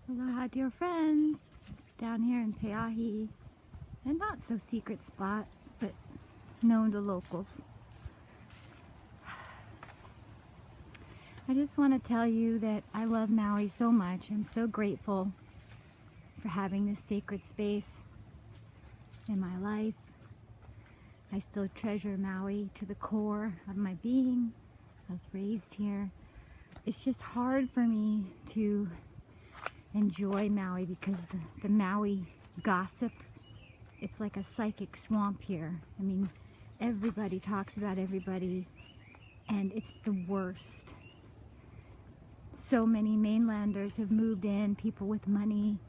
Aloha, dear friends, down here in Peahi, a not so secret spot, but known to locals. I just want to tell you that I love Maui so much. I'm so grateful for having this sacred space in my life. I still treasure Maui to the core of my being. I was raised here. It's just hard for me to enjoy Maui because the Maui gossip, it's like a psychic swamp here. I mean, everybody talks about everybody and it's the worst. So many mainlanders have moved in, people with money.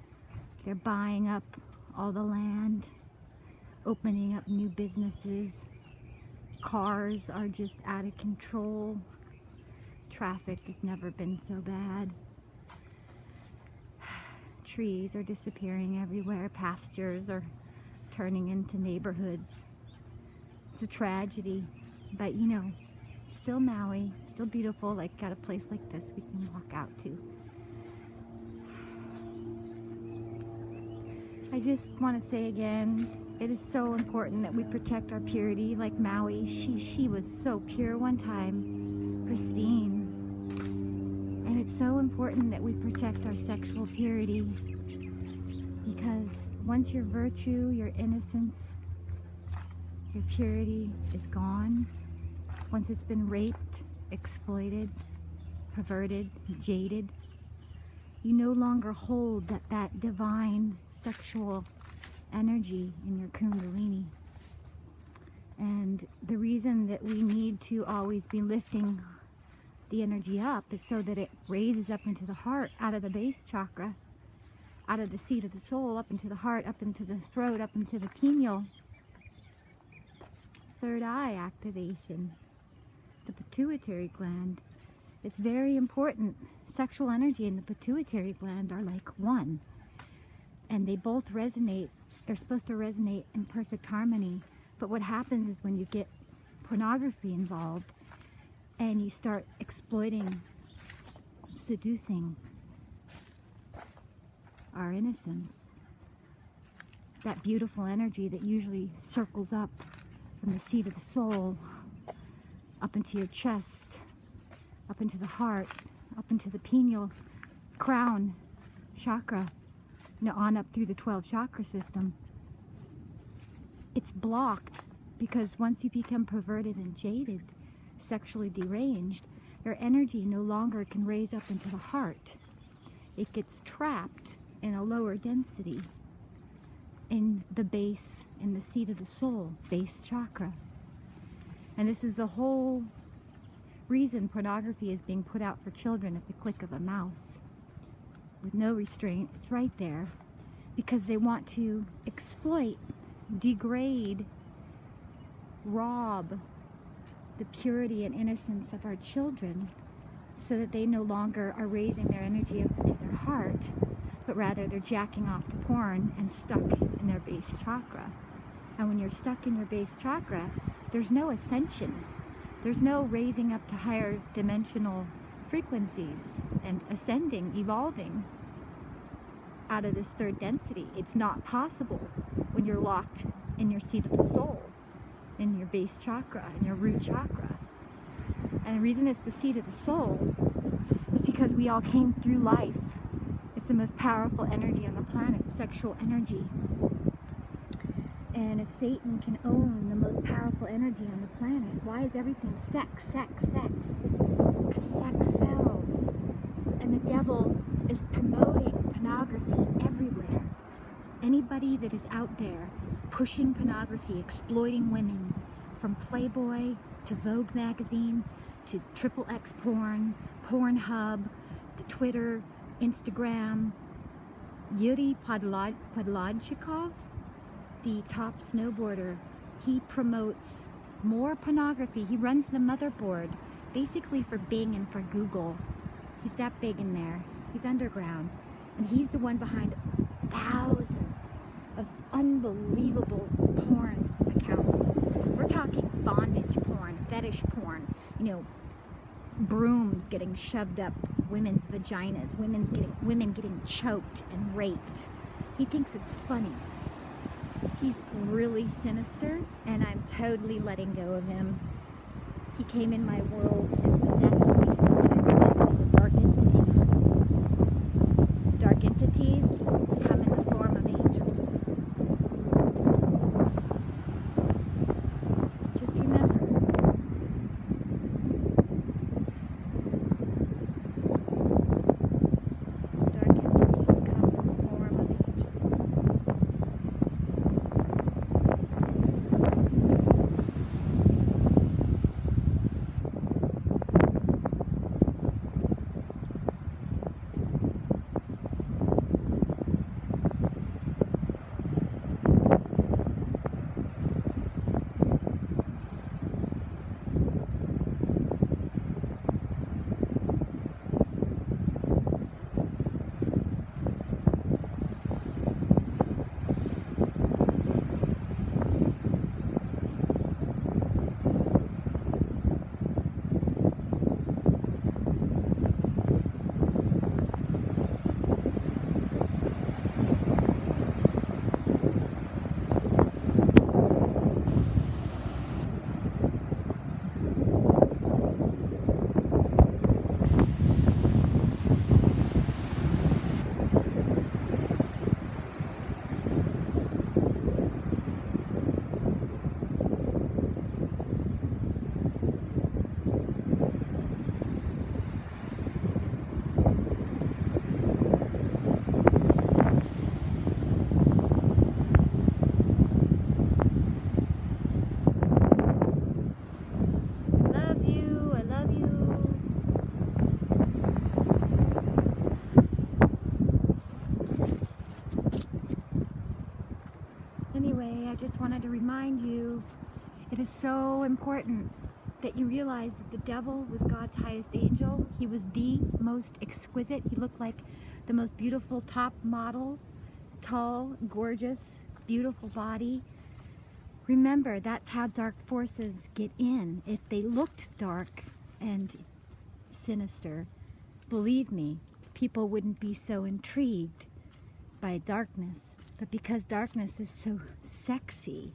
They're buying up all the land, opening up new businesses. Cars are just out of control. Traffic has never been so bad. Trees are disappearing everywhere. Pastures are turning into neighborhoods. It's a tragedy, but you know, still Maui, still beautiful. Like, got a place like this we can walk out to. I just want to say again, it is so important that we protect our purity. Like Maui, she was so pure one time, pristine. And it's so important that we protect our sexual purity, because once your virtue, your innocence, your purity is gone, once it's been raped, exploited, perverted, jaded, you no longer hold that divine sexual energy in your kundalini. And the reason that we need to always be lifting the energy up is so that it raises up into the heart, out of the base chakra, out of the seat of the soul, up into the heart, up into the throat, up into the pineal. Third eye activation, the pituitary gland. It's very important. Sexual energy and the pituitary gland are like one, and they both resonate. They're supposed to resonate in perfect harmony. But what happens is when you get pornography involved and you start exploiting, seducing our innocence, that beautiful energy that usually circles up from the seat of the soul, up into your chest, up into the heart, up into the pineal crown chakra, on up through the 12 chakra system. It's blocked because once you become perverted and jaded, sexually deranged, your energy no longer can raise up into the heart. It gets trapped in a lower density in the base, in the seat of the soul, base chakra. And this is the whole reason pornography is being put out for children at the click of a mouse with no restraint. It's right there because they want to exploit, degrade, rob the purity and innocence of our children so that they no longer are raising their energy up into their heart, but rather they're jacking off to porn and stuck in their base chakra. And when you're stuck in your base chakra, there's no ascension. There's no raising up to higher dimensional frequencies and ascending, evolving out of this third density. It's not possible when you're locked in your seat of the soul, in your base chakra, in your root chakra. And the reason it's the seat of the soul is because we all came through life. It's the most powerful energy on the planet, sexual energy. And if Satan can own the most powerful energy on the planet, why is everything sex, sex, sex? Because sex sells. And the devil is promoting pornography everywhere. Anybody that is out there pushing pornography, exploiting women, from Playboy to Vogue magazine to XXX porn, Pornhub, to Twitter, Instagram. Iouri Podlodchikov, the top snowboarder, he promotes more pornography. He runs the motherboard basically for Bing and for Google. He's that big in there. He's underground. And he's the one behind thousands of unbelievable porn accounts. We're talking bondage porn, fetish porn, you know, brooms getting shoved up women's vaginas, women getting choked and raped. He thinks it's funny. He's really sinister, and I'm totally letting go of him. He came in my world and possessed me, and I realized he's a dark entity. Dark entities come in the form of angels. Just remember, dark entities come in the form of angels. Anyway, I just wanted to remind you, it is so important that you realize that the devil was God's highest angel. He was the most exquisite. He looked like the most beautiful top model, tall, gorgeous, beautiful body. Remember, that's how dark forces get in. If they looked dark and sinister, believe me, people wouldn't be so intrigued by darkness. But because darkness is so sexy,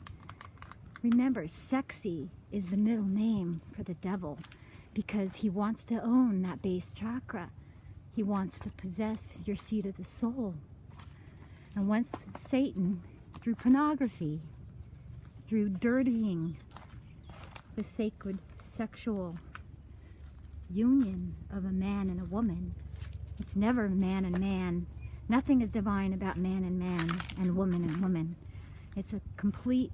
remember, sexy is the middle name for the devil, because he wants to own that base chakra. He wants to possess your seat of the soul. And once Satan, through pornography, through dirtying the sacred sexual union of a man and a woman, it's never man and man. Nothing is divine about man and woman. It's a complete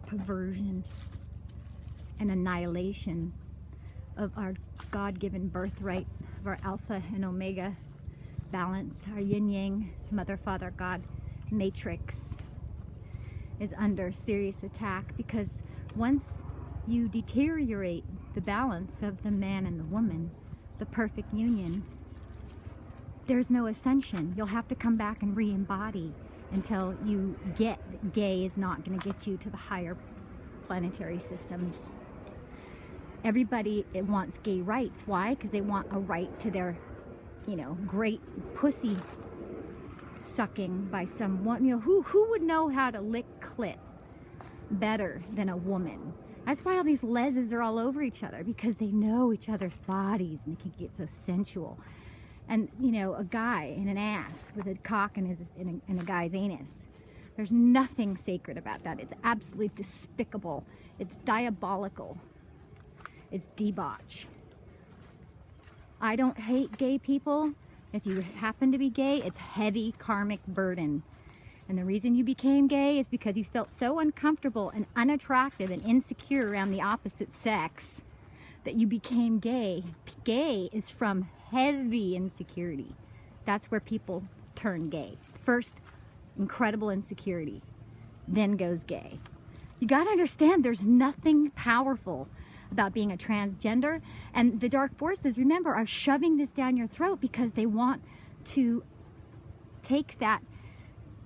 perversion and annihilation of our God-given birthright, of our alpha and omega balance. Our yin-yang, mother, father, God matrix is under serious attack, because once you deteriorate the balance of the man and the woman, the perfect union, there's no ascension. You'll have to come back and re-embody until you get that gay is not going to get you to the higher planetary systems. Everybody wants gay rights. Why? Because they want a right to their, great pussy sucking by someone. Who would know how to lick clit better than a woman? That's why all these leses are all over each other, because they know each other's bodies and they can get so sensual. And, a guy in an ass with a cock in a guy's anus. There's nothing sacred about that. It's absolutely despicable. It's diabolical. It's debauch. I don't hate gay people. If you happen to be gay, it's heavy karmic burden. And the reason you became gay is because you felt so uncomfortable and unattractive and insecure around the opposite sex that you became gay. Gay is from heavy insecurity. That's where people turn gay. First, incredible insecurity, then goes gay. You gotta understand, there's nothing powerful about being a transgender, and the dark forces, remember, are shoving this down your throat because they want to take that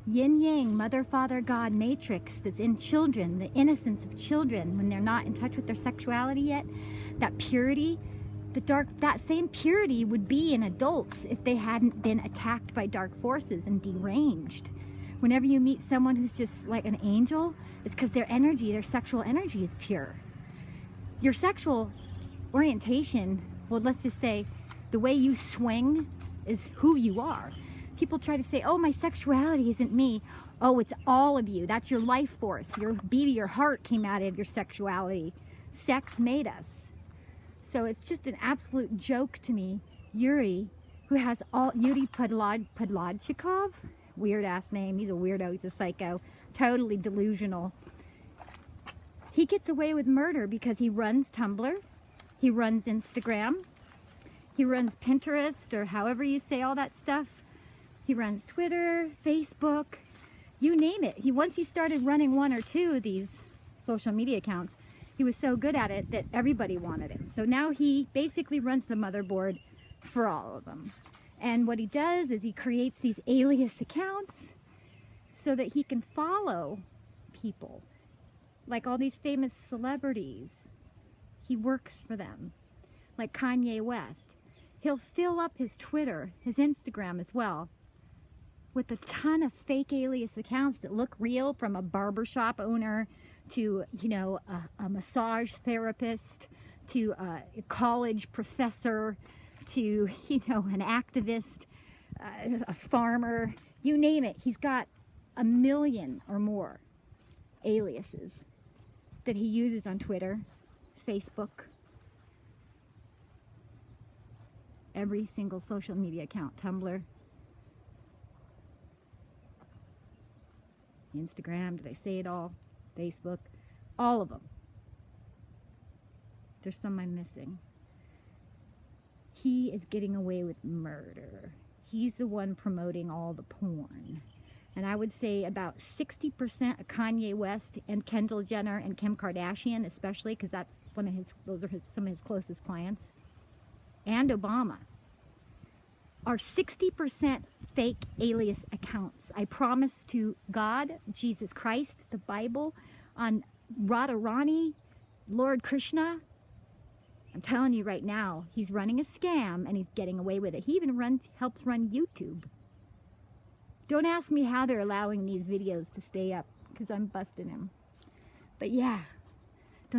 yin-yang, mother, father, God matrix that's in children, the innocence of children when they're not in touch with their sexuality yet, that purity, that same purity would be in adults if they hadn't been attacked by dark forces and deranged. Whenever you meet someone who's just like an angel, it's because their energy, their sexual energy is pure. Your sexual orientation, well, let's just say the way you swing is who you are. People try to say, oh, my sexuality isn't me. Oh, it's all of you. That's your life force. Your beat of your heart came out of your sexuality. Sex made us. So it's just an absolute joke to me. Iouri, who has Iouri Podlodchikov, weird ass name. He's a weirdo. He's a psycho. Totally delusional. He gets away with murder because he runs Tumblr. He runs Instagram. He runs Pinterest, or however you say all that stuff. He runs Twitter, Facebook, you name it. Once he started running one or two of these social media accounts, he was so good at it that everybody wanted it. So now he basically runs the motherboard for all of them. And what he does is he creates these alias accounts so that he can follow people. Like all these famous celebrities, he works for them. Like Kanye West. He'll fill up his Twitter, his Instagram as well, with a ton of fake alias accounts that look real, from a barbershop owner to, you know, a massage therapist, to a college professor, to, you know, an activist, a farmer, you name it. He's got 1 million or more aliases that he uses on Twitter, Facebook, every single social media account, Tumblr, Instagram, did I say it all? Facebook, all of them. There's some I'm missing. He is getting away with murder. He's the one promoting all the porn. And I would say about 60% of Kanye West and Kendall Jenner and Kim Kardashian, especially, because that's those are some of his closest clients, and Obama, are 60% fake alias accounts. I promise to God, Jesus Christ, the Bible, on Radharani, Lord Krishna, I'm telling you right now, he's running a scam and he's getting away with it. He even helps run YouTube. Don't ask me how they're allowing these videos to stay up, because I'm busting him. But yeah,